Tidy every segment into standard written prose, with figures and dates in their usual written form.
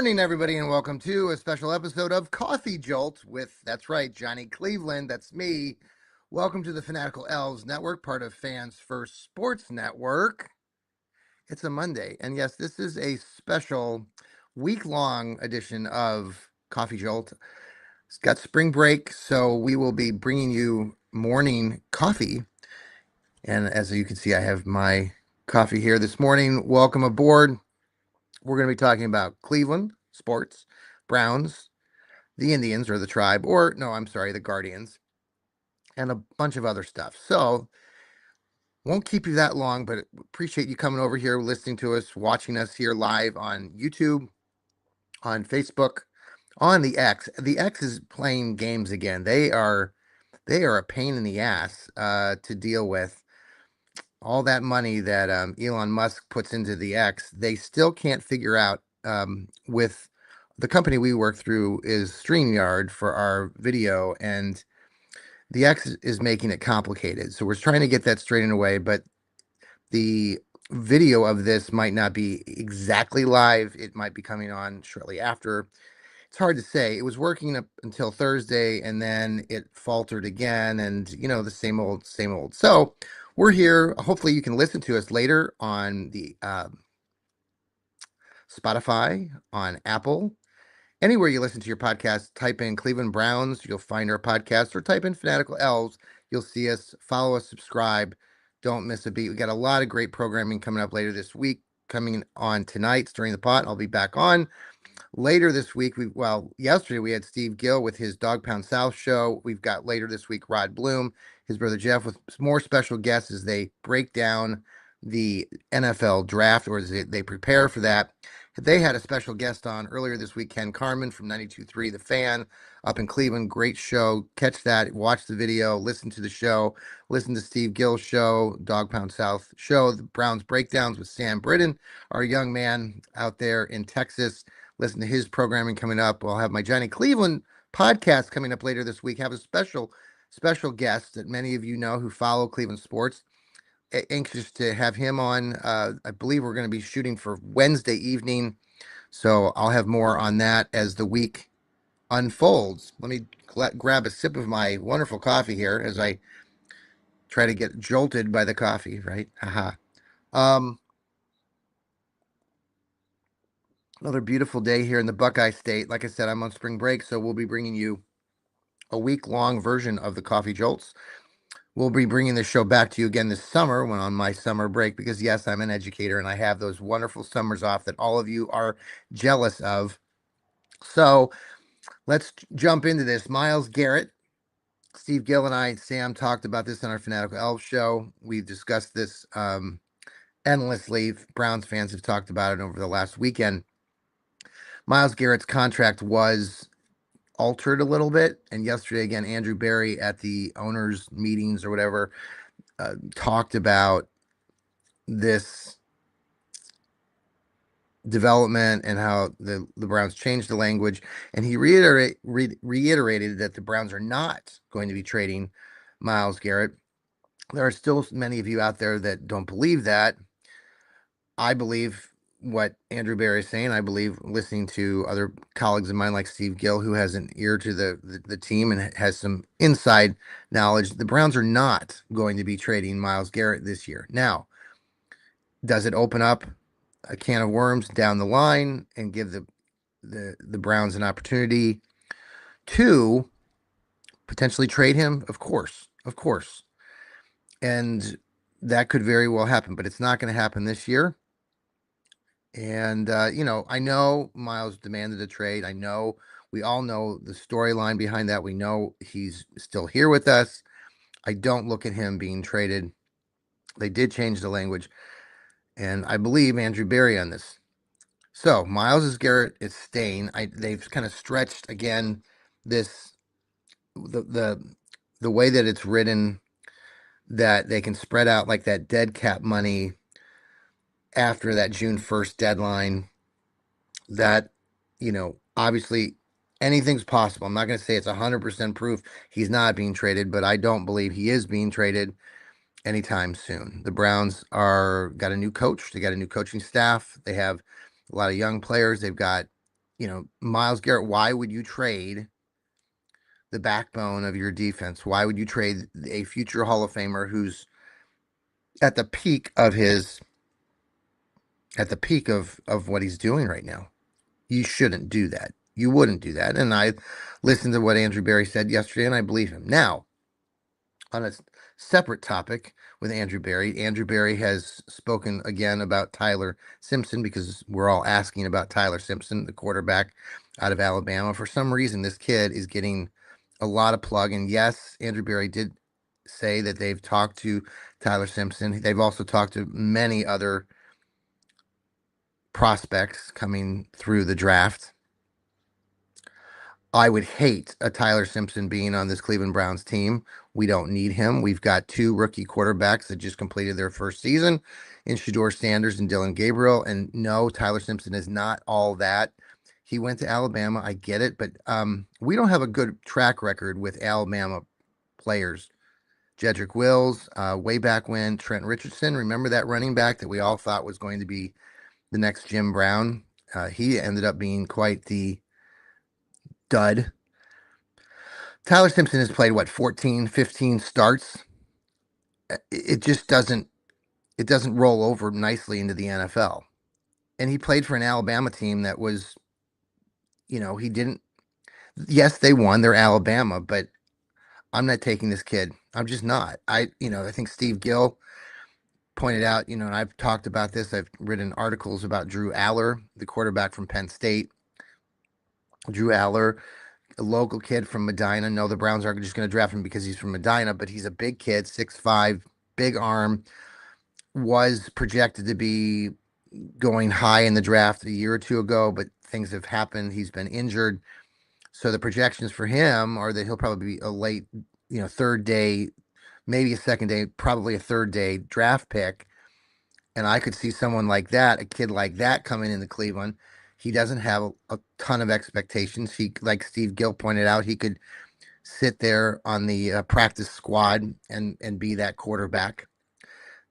morning, everybody, and welcome to a special episode of Coffee Jolt with, that's right, Johnny Cleveland. That's me. Welcome to the Fanatical Elves Network, part of Fans First Sports Network. It's a Monday, and yes, this is a special week-long edition of Coffee Jolt. It's got spring break, so we will be bringing you morning coffee. And as you can see, I have my coffee here this morning. Welcome aboard. We're going to be talking about Cleveland sports, Browns, the Indians or the Tribe, or no, I'm sorry, the Guardians, and a bunch of other stuff. So, won't keep you that long, but appreciate you coming over here, listening to us, watching us here live on YouTube, on Facebook, on the X. The X is playing games again. They are a pain in the ass to deal with. All that money that Elon Musk puts into the X, they still can't figure out with the company we work through is StreamYard for our video, and the X is making it complicated. So we're trying to get that straightened away, but the video of this might not be exactly live. It might be coming on shortly after. It's hard to say. It was working up until Thursday, and then it faltered again, and the same old, same old. So we're here. Hopefully, you can listen to us later on the Spotify, on Apple, anywhere you listen to your podcast. Type in Cleveland Browns, you'll find our podcast, or type in Fanatical Elves. You'll see us. Follow us, subscribe. Don't miss a beat. We got a lot of great programming coming up later this week. Coming on tonight, Stirring the Pot. I'll be back on. Later this week, yesterday we had Steve Gill with his Dog Pound South show. We've got later this week Rod Bloom, his brother Jeff, with more special guests as they break down the NFL draft, or as they prepare for that. They had a special guest on earlier this week, Ken Carmen from 92.3 The Fan up in Cleveland. Great show. Catch that, watch the video, listen to the show, listen to Steve Gill's show, Dog Pound South show, the Browns breakdowns with Sam Britton, our young man out there in Texas. Listen to his programming coming up. We'll have my Johnny Cleveland podcast coming up later this week. Have a special guest that many of you know who follow Cleveland sports. Anxious to have him on. I believe we're going to be shooting for Wednesday evening. So I'll have more on that as the week unfolds. Let me grab a sip of my wonderful coffee here as I try to get jolted by the coffee, right? Haha. Another beautiful day here in the Buckeye State. Like I said, I'm on spring break, so we'll be bringing you a week-long version of the Coffee Jolts. We'll be bringing this show back to you again this summer when on my summer break, because yes, I'm an educator and I have those wonderful summers off that all of you are jealous of. So let's jump into this. Myles Garrett, Steve Gill and I, Sam, talked about this on our Fanatical Elves show. We've discussed this endlessly. Browns fans have talked about it over the last weekend. Myles Garrett's contract was altered a little bit, and yesterday again, Andrew Berry at the owners' meetings or whatever talked about this development and how the Browns changed the language, and he reiterated that the Browns are not going to be trading Myles Garrett. There are still many of you out there that don't believe that. I believe what Andrew Berry is saying. I believe, listening to other colleagues of mine like Steve Gill, who has an ear to the team and has some inside knowledge, the Browns are not going to be trading Myles Garrett this year. Now, does it open up a can of worms down the line and give the Browns an opportunity to potentially trade him? Of course, and that could very well happen, but it's not going to happen this year. And, I know Myles demanded a trade. I know we all know the storyline behind that. We know he's still here with us. I don't look at him being traded. They did change the language, and I believe Andrew Berry on this. So Myles Garrett is staying. They've kind of stretched again this the way that it's written, that they can spread out like that dead cap money after that June 1st deadline. That, obviously anything's possible. I'm not going to say it's 100% proof he's not being traded, but I don't believe he is being traded anytime soon. The Browns got a new coach. They got a new coaching staff. They have a lot of young players. They've got Myles Garrett, why would you trade the backbone of your defense? Why would you trade a future Hall of Famer who's at the peak of what he's doing right now? You shouldn't do that. You wouldn't do that. And I listened to what Andrew Berry said yesterday, and I believe him. Now, on a separate topic with Andrew Berry has spoken again about Tyler Simpson because we're all asking about Tyler Simpson, the quarterback out of Alabama. For some reason, this kid is getting a lot of plug. And yes, Andrew Berry did say that they've talked to Tyler Simpson. They've also talked to many other prospects coming through the draft. I would hate a Tyler Simpson being on this Cleveland Browns team. We don't need him. We've got two rookie quarterbacks that just completed their first season in Shedeur Sanders and Dylan Gabriel. And no, Tyler Simpson is not all that. He went to Alabama. I get it, but we don't have a good track record with Alabama players. Jedrick Wills, way back when, Trent Richardson, remember that running back that we all thought was going to be the next Jim Brown? He ended up being quite the dud. Tyler Simpson has played, 14, 15 starts. It just doesn't roll over nicely into the NFL. And he played for an Alabama team that was, he didn't, yes, they won. They're Alabama, but I'm not taking this kid. I'm just not. I think Steve Gill pointed out, and I've talked about this. I've written articles about Drew Aller, the quarterback from Penn State. Drew Aller, a local kid from Medina. No, the Browns aren't just going to draft him because he's from Medina, but he's a big kid, 6'5", big arm, was projected to be going high in the draft a year or two ago, but things have happened. He's been injured. So the projections for him are that he'll probably be a late, third day, maybe a second day, probably a third day draft pick. And I could see someone like that, a kid like that coming into Cleveland. He doesn't have a ton of expectations. He, like Steve Gill pointed out, he could sit there on the practice squad and be that quarterback.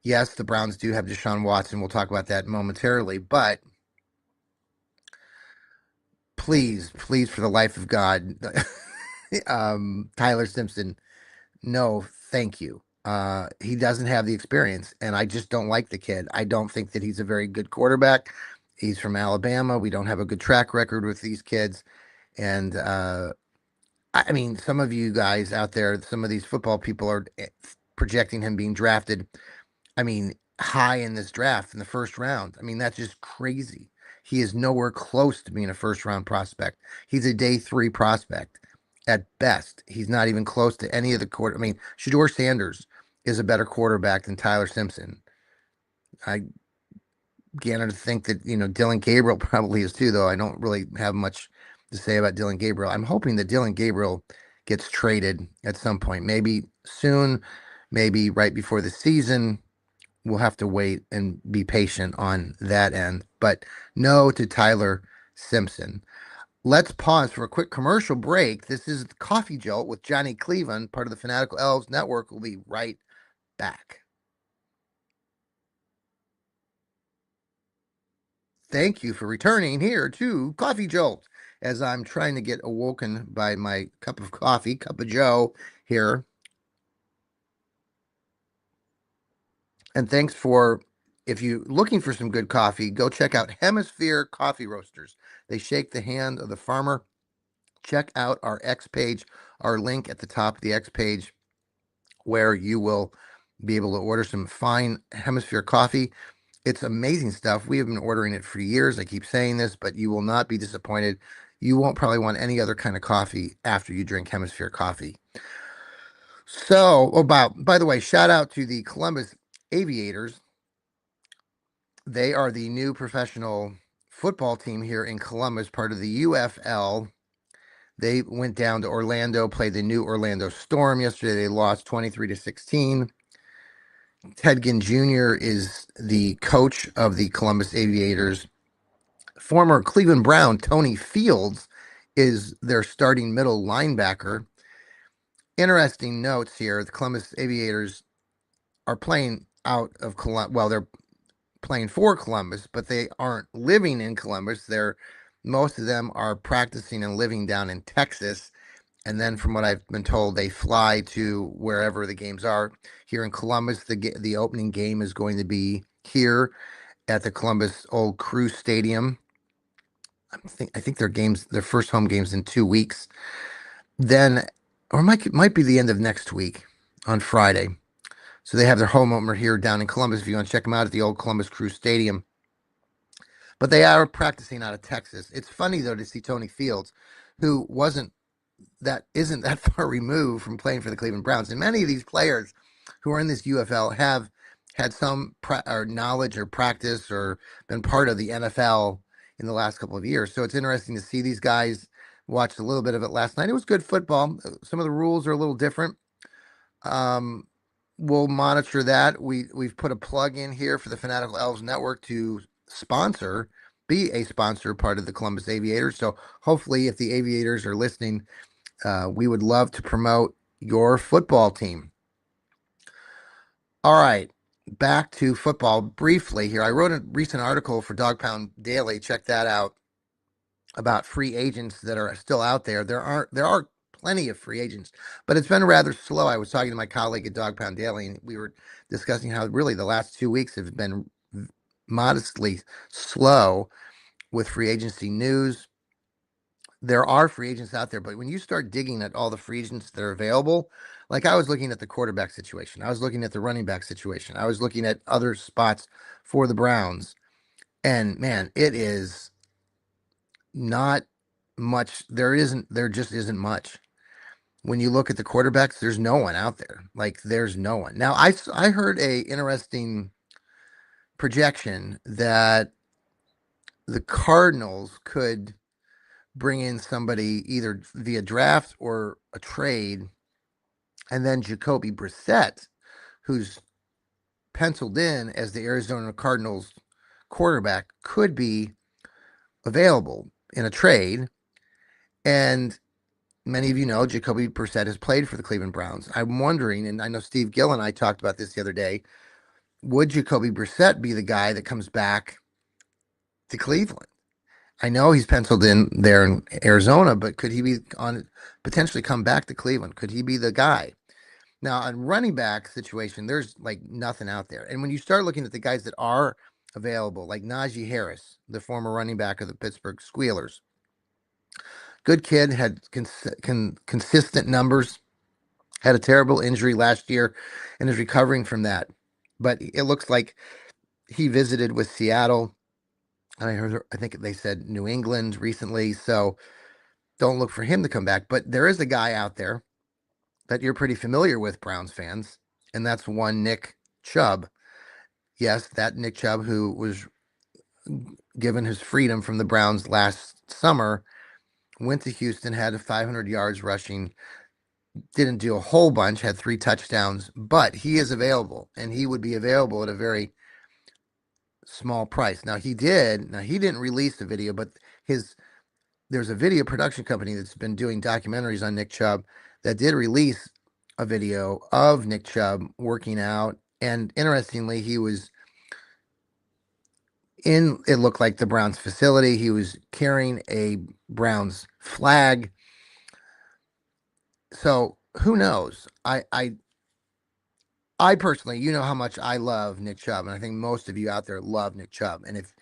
Yes, the Browns do have Deshaun Watson. We'll talk about that momentarily. But please, please, for the life of God, Tyler Simpson, no, thank you. He doesn't have the experience, and I just don't like the kid. I don't think that he's a very good quarterback. He's from Alabama. We don't have a good track record with these kids. And I mean, some of you guys out there, some of these football people are projecting him being drafted, I mean, high in this draft in the first round. I mean, that's just crazy. He is nowhere close to being a first round prospect. He's a day 3 prospect at best. He's not even close to any of the quarter. I mean, Shedeur Sanders is a better quarterback than Tyler Simpson. I began to think that, Dylan Gabriel probably is too, though I don't really have much to say about Dylan Gabriel. I'm hoping that Dylan Gabriel gets traded at some point, maybe soon, maybe right before the season. We'll have to wait and be patient on that end. But no to Tyler Simpson. Let's pause for a quick commercial break. This is Coffee Jolt with Johnny Cleveland, part of the Fanatical Elves Network. We'll be right back. Thank you for returning here to Coffee Jolt as I'm trying to get awoken by my cup of coffee, cup of Joe here. And thanks for, if you're looking for some good coffee, go check out Hemisphere Coffee Roasters. They shake the hand of the farmer. Check out our X page, our link at the top of the X page, where you will be able to order some fine Hemisphere coffee. It's amazing stuff. We have been ordering it for years. I keep saying this, but you will not be disappointed. You won't probably want any other kind of coffee after you drink Hemisphere coffee. So, by the way, shout out to the Columbus Aviators. They are the new professional football team here in Columbus, part of the UFL. They went down to Orlando, played the new Orlando Storm yesterday. They lost 23-16. Ted Ginn Jr. is the coach of the Columbus Aviators. Former Cleveland Brown Tony Fields is their starting middle linebacker. Interesting notes here. The Columbus Aviators are playing out of Columbus. Well, they're playing for Columbus, but they aren't living in Columbus. They're Most of them are practicing and living down in Texas. And then, from what I've been told, they fly to wherever the games are. Here in Columbus, the opening game is going to be here at the Columbus Old Crew Stadium. I think their first home games in 2 weeks. Then, or might be the end of next week on Friday. So they have their home opener here down in Columbus. If you want to check them out at the Old Columbus Crew Stadium, but they are practicing out of Texas. It's funny though to see Tony Fields, who isn't that far removed from playing for the Cleveland Browns, and many of these players who are in this UFL have had some or knowledge or practice or been part of the NFL in the last couple of years. So it's interesting to see these guys. Watched a little bit of it last night. It was good football. Some of the rules are a little different. Um, we'll monitor that. We've put a plug in here for the Fanatical Elves Network to be a sponsor part of the Columbus Aviators. So hopefully, if the Aviators are listening, we would love to promote your football team. All right, back to football briefly here. I wrote a recent article for Dog Pound Daily. Check that out, about free agents that are still out there. There are plenty of free agents, but it's been rather slow. I was talking to my colleague at Dog Pound Daily, and we were discussing how really the last 2 weeks have been modestly slow with free agency news. There are free agents out there, but when you start digging at all the free agents that are available, like I was looking at the quarterback situation, I was looking at the running back situation, I was looking at other spots for the Browns, and man, it is not much. There just isn't much. When you look at the quarterbacks, there's no one out there. Like there's no one. Now I heard a interesting projection that the Cardinals could bring in somebody either via draft or a trade, and then Jacoby Brissett, who's penciled in as the Arizona Cardinals quarterback, could be available in a trade. And many of you know Jacoby Brissett has played for the Cleveland Browns. I'm wondering, and I know Steve Gill and I talked about this the other day, would Jacoby Brissett be the guy that comes back to Cleveland? I know he's penciled in there in Arizona, but could he be on potentially come back to Cleveland? Could he be the guy? Now, on running back situation, there's like nothing out there. And when you start looking at the guys that are available, like Najee Harris, the former running back of the Pittsburgh Squealers, good kid, had consistent numbers, had a terrible injury last year and is recovering from that. But it looks like he visited with Seattle. I think they said New England recently. So don't look for him to come back. But there is a guy out there that you're pretty familiar with, Browns fans, and that's one Nick Chubb. Yes, that Nick Chubb who was given his freedom from the Browns last summer, went to Houston, had 500 yards rushing, didn't do a whole bunch, had 3 touchdowns, but he is available, and he would be available at a very small price. Now he didn't release the video, but there's a video production company that's been doing documentaries on Nick Chubb that did release a video of Nick Chubb working out. And interestingly, he was it looked like the Browns facility. He was carrying a Browns flag. So who knows? I personally, you know how much I love Nick Chubb, and I think most of you out there love Nick Chubb. And if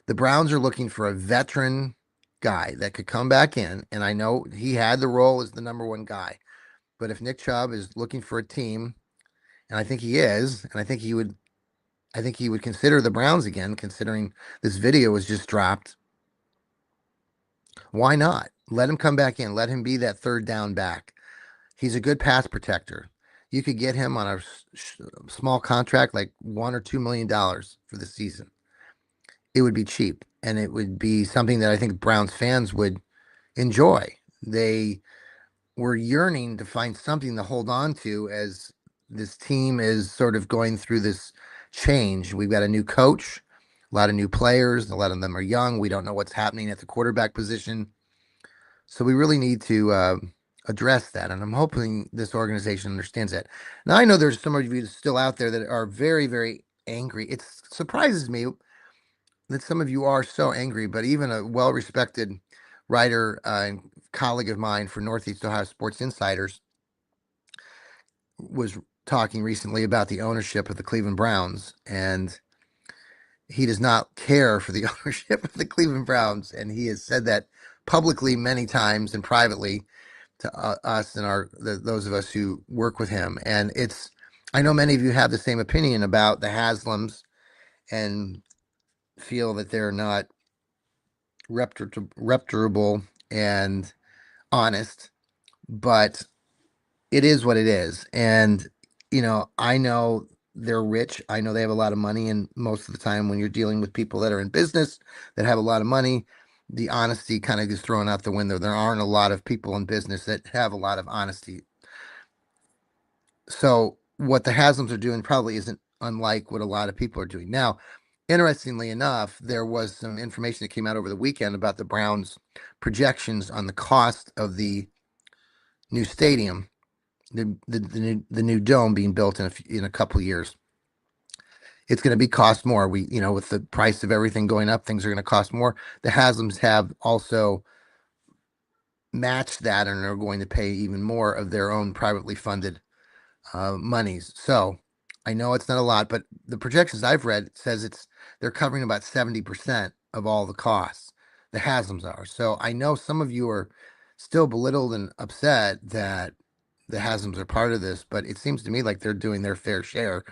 the Browns are looking for a veteran guy that could come back in, and I know he had the role as the number one guy, but if Nick Chubb is looking for a team, and I think he is, and I think he would consider the Browns again, considering this video was just dropped. Why not? Let him come back in. Let him be that third down back. He's a good pass protector. You could get him on a small contract, like $1 or $2 million for the season. It would be cheap, and it would be something that I think Browns fans would enjoy. They were yearning to find something to hold on to as this team is sort of going through this change. We've got a new coach, a lot of new players, a lot of them are young. We don't know what's happening at the quarterback position. So we really need to address that. And I'm hoping this organization understands that. Now, I know there's some of you still out there that are very, very angry. It surprises me that some of you are so angry, but even a well-respected writer and colleague of mine for Northeast Ohio Sports Insiders was talking recently about the ownership of the Cleveland Browns, and he does not care for the ownership of the Cleveland Browns, and he has said that publicly many times and privately to us and those of us who work with him. And I know many of you have the same opinion about the Haslams and feel that they're not reputable and honest, but it is what it is. And, I know they're rich. I know they have a lot of money. And most of the time, when you're dealing with people that are in business that have a lot of money, the honesty kind of gets thrown out the window. There aren't a lot of people in business that have a lot of honesty. So, what the Haslams are doing probably isn't unlike what a lot of people are doing. Now, interestingly enough, there was some information that came out over the weekend about the Browns' projections on the cost of the new stadium, the new dome being built in a couple of years. It's going to be cost more. With the price of everything going up, things are going to cost more. The Haslams have also matched that and are going to pay even more of their own privately funded monies. So I know it's not a lot, but the projections I've read says they're covering about 70% of all the costs. The Haslams are. So I know some of you are still belittled and upset that the Haslams are part of this, but it seems to me like they're doing their fair share.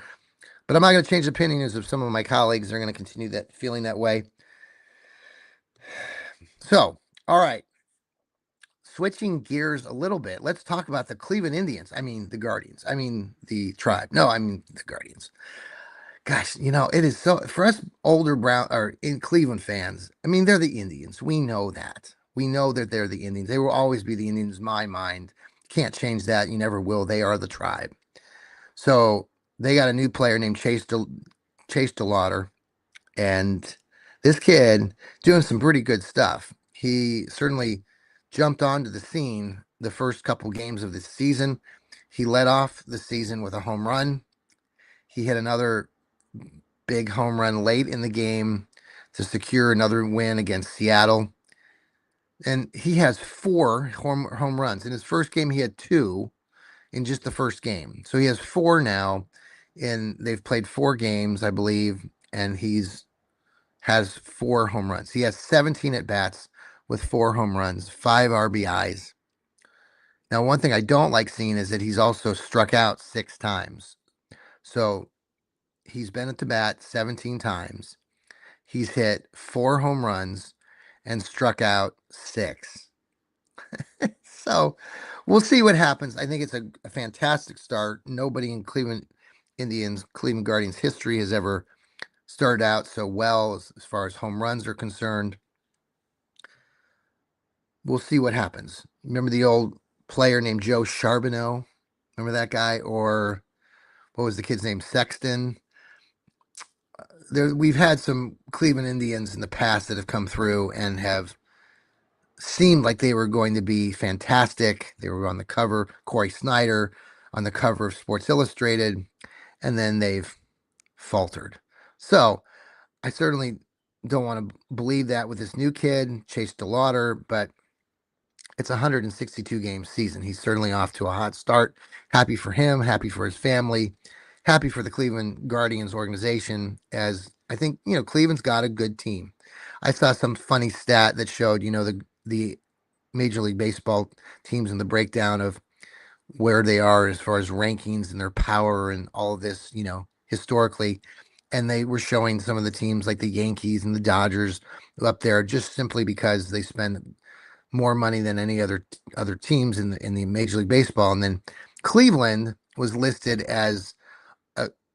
But I'm not going to change opinions if some of my colleagues are going to continue feeling that way. So, all right. Switching gears a little bit, let's talk about the Cleveland Indians. I mean, the Guardians. I mean, the Tribe. No, I mean, the Guardians. Gosh, it is so for us older Brown or in Cleveland fans. I mean, they're the Indians. We know that. We know that they're the Indians. They will always be the Indians in my mind. Can't change that. You never will. They are the Tribe. So they got a new player named Chase DeLauder, and this kid doing some pretty good stuff. He certainly jumped onto the scene the first couple games of the season. He led off the season with a home run. He hit another big home run late in the game to secure another win against Seattle. And he has 4 home runs. In his first game, he had 2 in just the first game. So he has 4 now. And they've played 4 games, I believe, and has 4 home runs. He has 17 at bats with 4 home runs, 5 RBIs. Now, one thing I don't like seeing is that he's also struck out 6 times. So he's been at the bat 17 times. He's hit 4 home runs and struck out 6. So we'll see what happens. I think it's a fantastic start. Nobody in Cleveland Guardians history has ever started out so well as far as home runs are concerned. We'll see what happens. Remember the old player named Joe Charbonneau? Remember that guy? Or what was the kid's name? Sexton. We've had some Cleveland Indians in the past that have come through and have seemed like they were going to be fantastic. They were on the cover, Corey Snyder on the cover of Sports Illustrated, and then they've faltered. So I certainly don't want to believe that with this new kid, Chase DeLauder, but it's a 162 game season. He's certainly off to a hot start. Happy for him, happy for his family, happy for the Cleveland Guardians organization, as I think, Cleveland's got a good team. I saw some funny stat that showed, the Major League Baseball teams and the breakdown of where they are as far as rankings and their power and all of this, historically. And they were showing some of the teams like the Yankees and the Dodgers up there just simply because they spend more money than any other teams in the Major League Baseball. And then Cleveland was listed as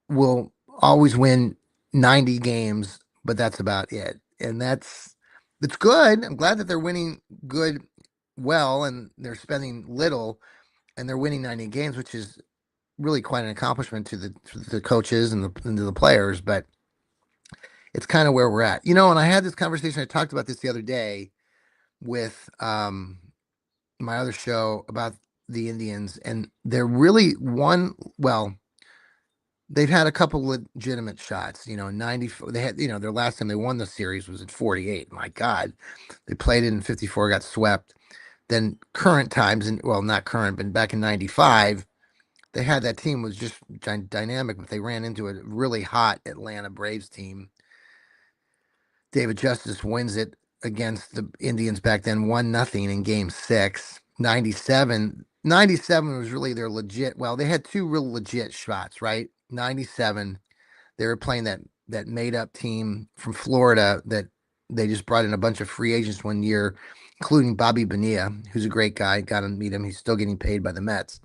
will always win 90 games, but that's about it. And that's good. I'm glad that they're winning well, and they're spending little, and they're winning 90 games, which is really quite an accomplishment to the coaches and the players. But it's kind of where we're at, and I had this conversation. I talked about this the other day with my other show about the Indians, and they're really well, they've had a couple legitimate shots. You know, in 94, they had, you know, their last time they won the series was at 48. My God, they played it in 54, got swept. Then current times, and well, not current, but back in 95, they had that team was just dynamic, but they ran into a really hot Atlanta Braves team. David Justice wins it against the Indians back then, 1-0 in game six. 97 was really their legit. Well, they had two real legit shots, right? 97, they were playing that made up team from Florida that they just brought in a bunch of free agents one year, including Bobby Bonilla, who's a great guy. Got to meet him. He's still getting paid by the Mets.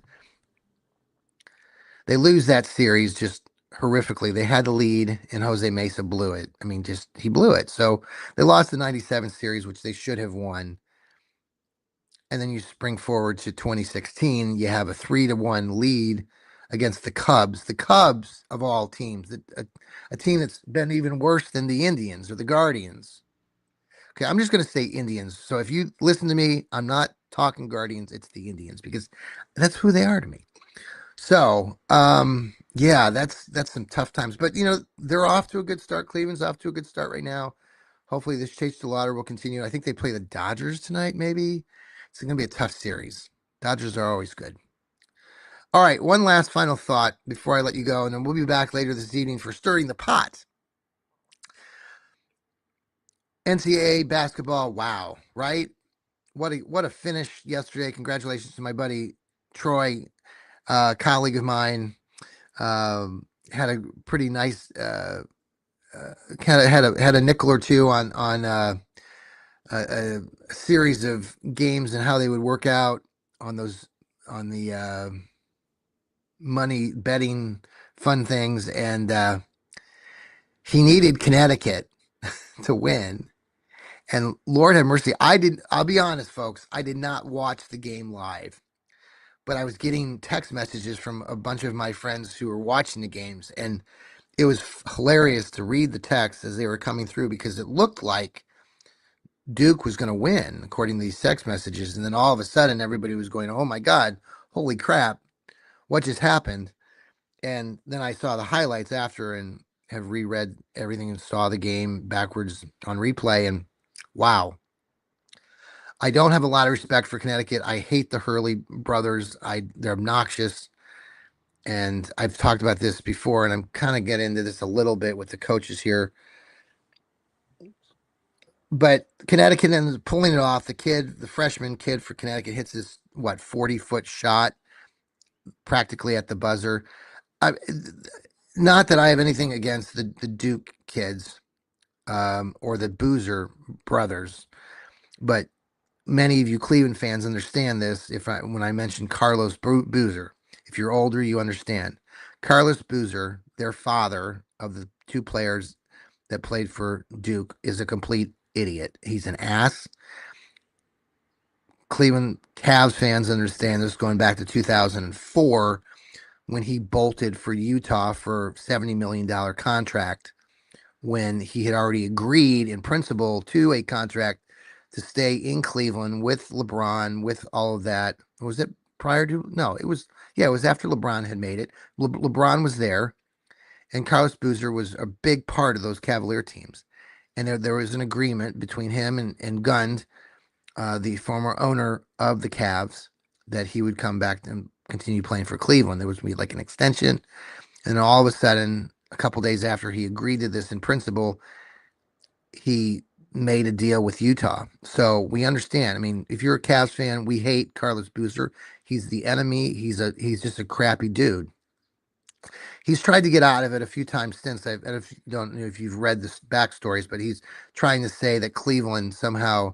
They lose that series just horrifically. They had the lead, and Jose Mesa blew it. I mean, just he blew it. So they lost the 97 series, which they should have won. And then you spring forward to 2016, you have a 3-1 lead against the Cubs. The Cubs, of all teams, a team that's been even worse than the Indians or the Guardians. Okay, I'm just going to say Indians. So if you listen to me, I'm not talking Guardians, it's the Indians because that's who they are to me. So, yeah, that's some tough times. But you know, they're off to a good start. Cleveland's off to a good start right now. Hopefully, this chase to water will continue. I think they play the Dodgers tonight. Maybe it's going to be a tough series. Dodgers are always good. All right, one last final thought before I let you go, and then we'll be back later this evening for stirring the pot. NCAA basketball, wow, right? What a finish yesterday. Congratulations to my buddy Troy, colleague of mine. Had a pretty nice kind of had a nickel or two on a series of games and how they would work out on those on the money betting fun things, and he needed Connecticut to win. And Lord have mercy, I'll be honest, folks, I did not watch the game live, but I was getting text messages from a bunch of my friends who were watching the games, and it was hilarious to read the text as they were coming through because it looked like Duke was going to win, according to these text messages. And then all of a sudden, everybody was going, "Oh my God, holy crap, what just happened?" And then I saw the highlights after and have reread everything and saw the game backwards on replay. And wow, I don't have a lot of respect for Connecticut. I hate the Hurley brothers. They're obnoxious. And I've talked about this before, and I'm kind of getting into this a little bit with the coaches here. But Connecticut ends up pulling it off. The freshman kid for Connecticut hits this, 40-foot shot practically at the buzzer. I, not that I have anything against the Duke kids or the Boozer brothers, but many of you Cleveland fans understand this. When I mention Carlos Boozer, if you're older, you understand. Carlos Boozer, their father of the two players that played for Duke, is a complete idiot. He's an ass. Cleveland Cavs fans understand this going back to 2004 when he bolted for Utah for $70 million contract when he had already agreed in principle to a contract to stay in Cleveland with LeBron, with all of that. Was it prior to? No, it was after LeBron had made it. LeBron was there, and Carlos Boozer was a big part of those Cavalier teams. And there was an agreement between him and Gund, the former owner of the Cavs, that he would come back and continue playing for Cleveland. There was going to be like an extension. And then all of a sudden, a couple days after he agreed to this in principle, he made a deal with Utah. So we understand. I mean, if you're a Cavs fan, we hate Carlos Boozer. He's the enemy. He's just a crappy dude. He's tried to get out of it a few times since. I don't know if you've read the backstories, but he's trying to say that Cleveland somehow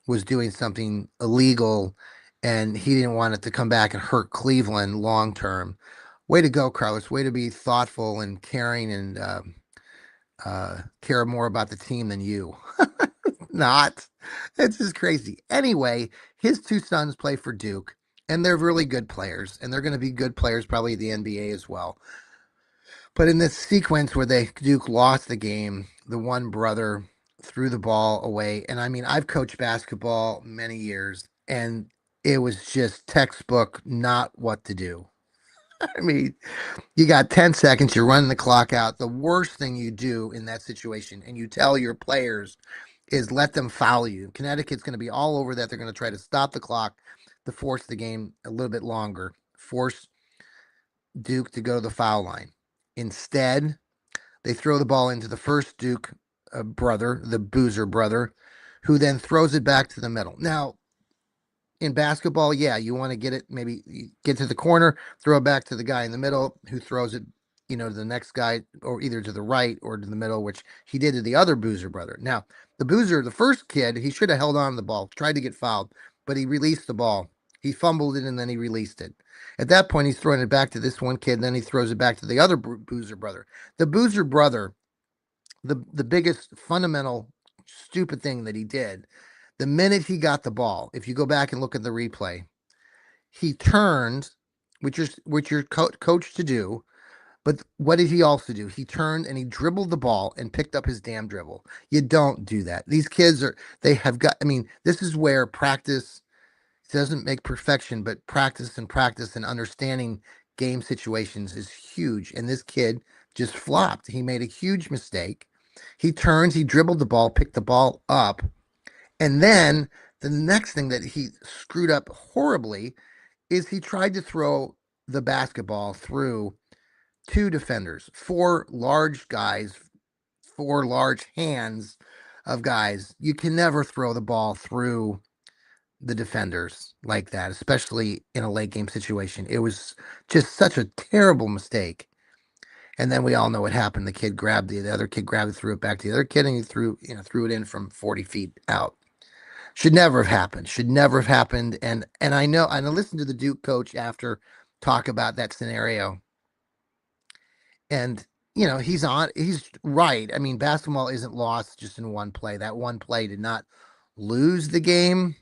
was doing something illegal, and he didn't want it to come back and hurt Cleveland long term. Way to go, Carlos. Way to be thoughtful and caring and care more about the team than you. Not. It's just crazy. Anyway, his two sons play for Duke, and they're really good players, and they're going to be good players probably in the NBA as well. But in this sequence where Duke lost the game, the one brother threw the ball away. And I mean, I've coached basketball many years, and it was just textbook not what to do. I mean, you got 10 seconds, you're running the clock out. The worst thing you do in that situation, and you tell your players, is let them foul you. Connecticut's going to be all over that. They're going to try to stop the clock to force the game a little bit longer, force Duke to go to the foul line. Instead, they throw the ball into the first Duke brother, the Boozer brother, who then throws it back to the middle. Now, in basketball, yeah, you want to get it, maybe get to the corner, throw it back to the guy in the middle who throws it, to the next guy, or either to the right or to the middle, which he did to the other Boozer brother. Now, the first kid, he should have held on to the ball, tried to get fouled, but he released the ball. He fumbled it and then he released it. At that point, he's throwing it back to this one kid, and then he throws it back to the other Boozer brother. The Boozer brother, the biggest fundamental stupid thing that he did, the minute he got the ball, if you go back and look at the replay, he turned, which you're coached to do. But what did he also do? He turned and he dribbled the ball and picked up his damn dribble. You don't do that. These kids they have got, I mean, this is where practice doesn't make perfection, but practice and understanding game situations is huge. And this kid just flopped. He made a huge mistake. He turns, he dribbled the ball, picked the ball up, and then the next thing that he screwed up horribly is he tried to throw the basketball through two defenders, four large guys, four large hands of guys. You can never throw the ball through the defenders like that, especially in a late game situation. It was just such a terrible mistake. And then we all know what happened. The other kid grabbed it, threw it back to the other kid, and he threw it in from 40 feet out. Should never have happened. Should never have happened. And I know, and I listened to the Duke coach after talk about that scenario. And he's right. I mean, basketball isn't lost just in one play. That one play did not lose the game.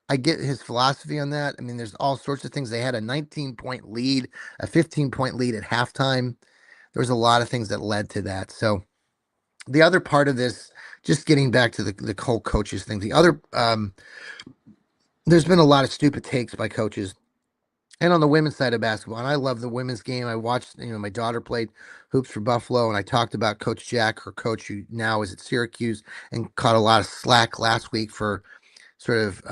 I get his philosophy on that. I mean, there's all sorts of things. They had a 19-point lead, a 15-point lead at halftime. There was a lot of things that led to that. So the other part of this, just getting back to the whole coaches thing, there's been a lot of stupid takes by coaches. And on the women's side of basketball, and I love the women's game. I watched, my daughter played hoops for Buffalo, and I talked about Coach Jack, her coach, who now is at Syracuse, and caught a lot of slack last week for sort of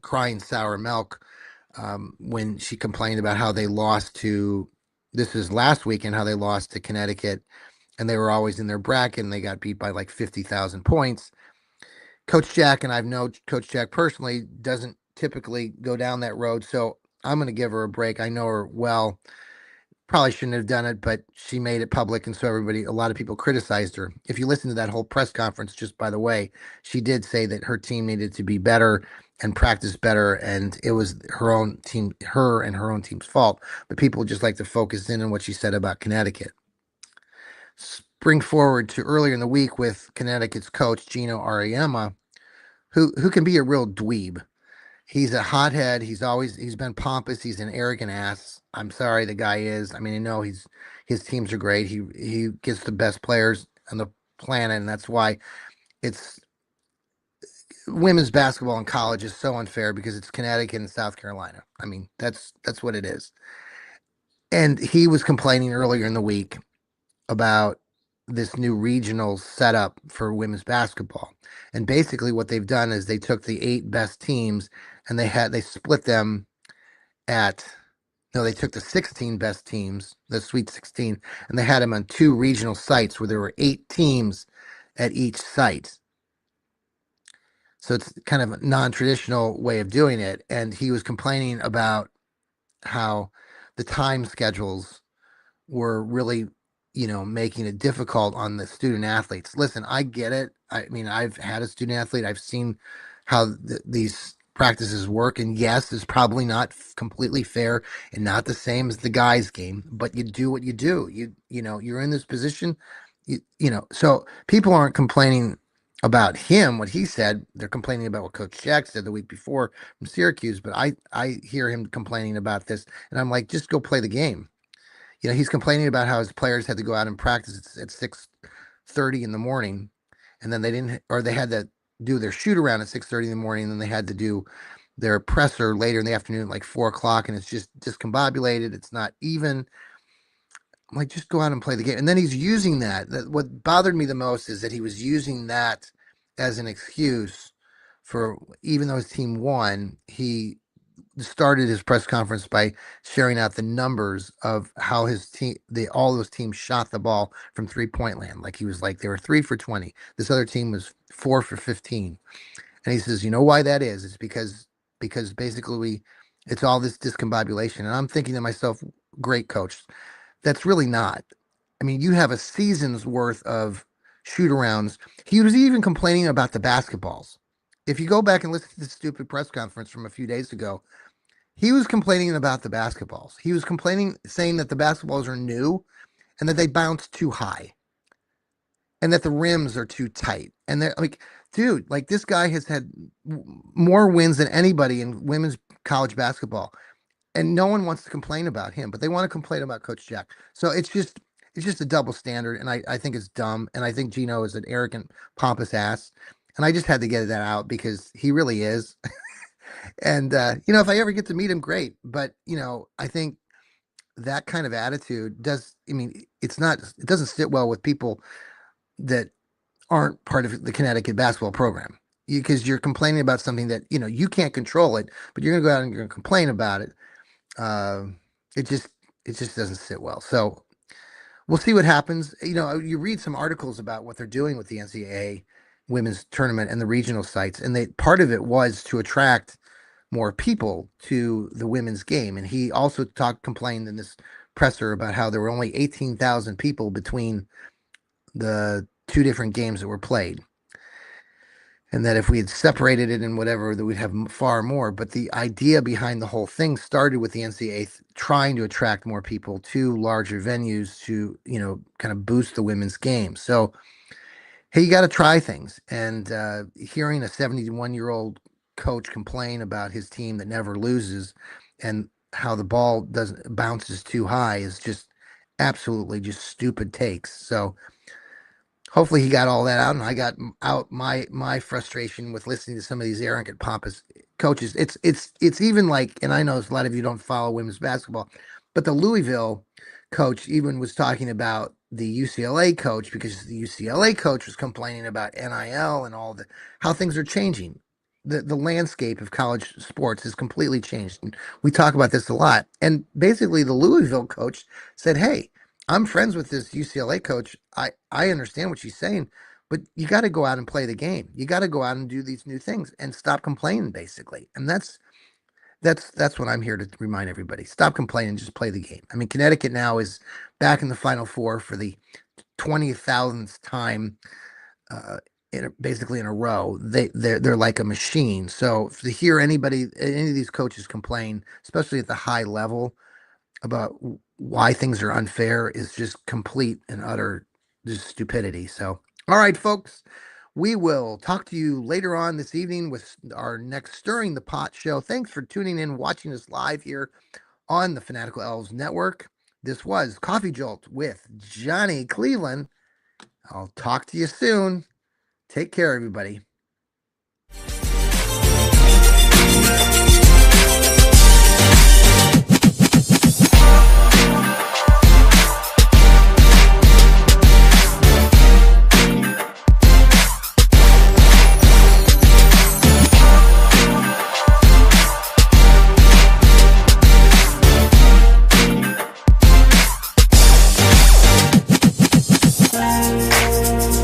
crying sour milk when she complained about how they lost to, this is last week, and how they lost to Connecticut, and they were always in their bracket, and they got beat by like 50,000 points. Coach Jack, and I've known Coach Jack personally, doesn't typically go down that road, so I'm going to give her a break. I know her well. Probably shouldn't have done it, but she made it public, and so a lot of people criticized her. If you listen to that whole press conference, just by the way, she did say that her team needed to be better and practice better, and it was her own team, her and her own team's fault. But people just like to focus in on what she said about Connecticut. Spring forward to earlier in the week with Connecticut's coach Gino Auriemma, who can be a real dweeb. He's a hothead. He's been pompous. He's an arrogant ass. I'm sorry, the guy is. I mean, I know his teams are great. He gets the best players on the planet, and that's why it's women's basketball in college is so unfair, because it's Connecticut and South Carolina. I mean, that's what it is. And he was complaining earlier in the week about this new regional setup for women's basketball. And basically what they've done is they took the 8 best teams, and they split them at no, they took the 16 best teams, the Sweet 16, and they had them on 2 regional sites where there were 8 teams at each site. So it's kind of a non-traditional way of doing it. And he was complaining about how the time schedules were really, making it difficult on the student athletes. Listen, I get it. I mean, I've had a student athlete. I've seen how these practices work, and yes, it's probably not completely fair and not the same as the guys' game. But you do what you do. You're in this position. So people aren't complaining about him, what he said. They're complaining about what Coach Jack said the week before from Syracuse. But I hear him complaining about this, and I'm like, just go play the game. He's complaining about how his players had to go out and practice at 6:30 in the morning, and then they had to do their shoot around at 6:30 in the morning, and then they had to do their presser later in the afternoon, like 4 o'clock, and it's just discombobulated. It's not even. I'm like, just go out and play the game. And then he's using that. What bothered me the most is that he was using that as an excuse for, even though his team won, he started his press conference by sharing out the numbers of how his team, all those teams shot the ball from 3-point land. Like he was like, they were 3 for 20. This other team was 4 for 15. And he says, you know why that is? It's because basically it's all this discombobulation. And I'm thinking to myself, great coach. That's really not. I mean, you have a season's worth of shoot arounds. He was even complaining about the basketballs. If you go back and listen to the stupid press conference from a few days ago, he was complaining about the basketballs. He was complaining, saying that the basketballs are new and that they bounce too high and that the rims are too tight. And they're like, dude, like this guy has had more wins than anybody in women's college basketball. And no one wants to complain about him, but they want to complain about Coach Jack. So it's just a double standard, and I think it's dumb. And I think Gino is an arrogant, pompous ass. And I just had to get that out because he really is. And if I ever get to meet him, great. But I think that kind of attitude does. I mean, it's not. It doesn't sit well with people that aren't part of the Connecticut basketball program because you're complaining about something that you can't control it, but you're going to go out and you're going to complain about it. Uh, it just doesn't sit well. So we'll see what happens. You read some articles about what they're doing with the NCAA women's tournament and the regional sites, and part of it was to attract more people to the women's game. And he also complained in this presser about how there were only 18,000 people between the two different games that were played. And that if we had separated it and whatever, that we'd have far more. But the idea behind the whole thing started with the NCAA trying to attract more people to larger venues to, kind of boost the women's game. So, hey, you got to try things. And hearing a 71-year-old coach complain about his team that never loses and how the ball doesn't bounces too high is just absolutely just stupid takes. So, hopefully he got all that out, and I got out my frustration with listening to some of these arrogant, pompous coaches. It's even like, and I know a lot of you don't follow women's basketball, but the Louisville coach even was talking about the UCLA coach because the UCLA coach was complaining about NIL and all the how things are changing. The landscape of college sports has completely changed. And we talk about this a lot. And basically the Louisville coach said, hey, I'm friends with this UCLA coach. I understand what she's saying, but you got to go out and play the game. You got to go out and do these new things and stop complaining, basically. And that's what I'm here to remind everybody. Stop complaining, just play the game. I mean, Connecticut now is back in the Final Four for the 20,000th time, basically in a row. They're like a machine. So to hear any of these coaches complain, especially at the high level, about why things are unfair is just complete and utter just stupidity. So, all right, folks, we will talk to you later on this evening with our next Stirring the Pot show. Thanks for tuning in, watching us live here on the Fanatical Elves Network. This was Coffee Jolt with Johnny Cleveland. I'll talk to you soon. Take care, everybody.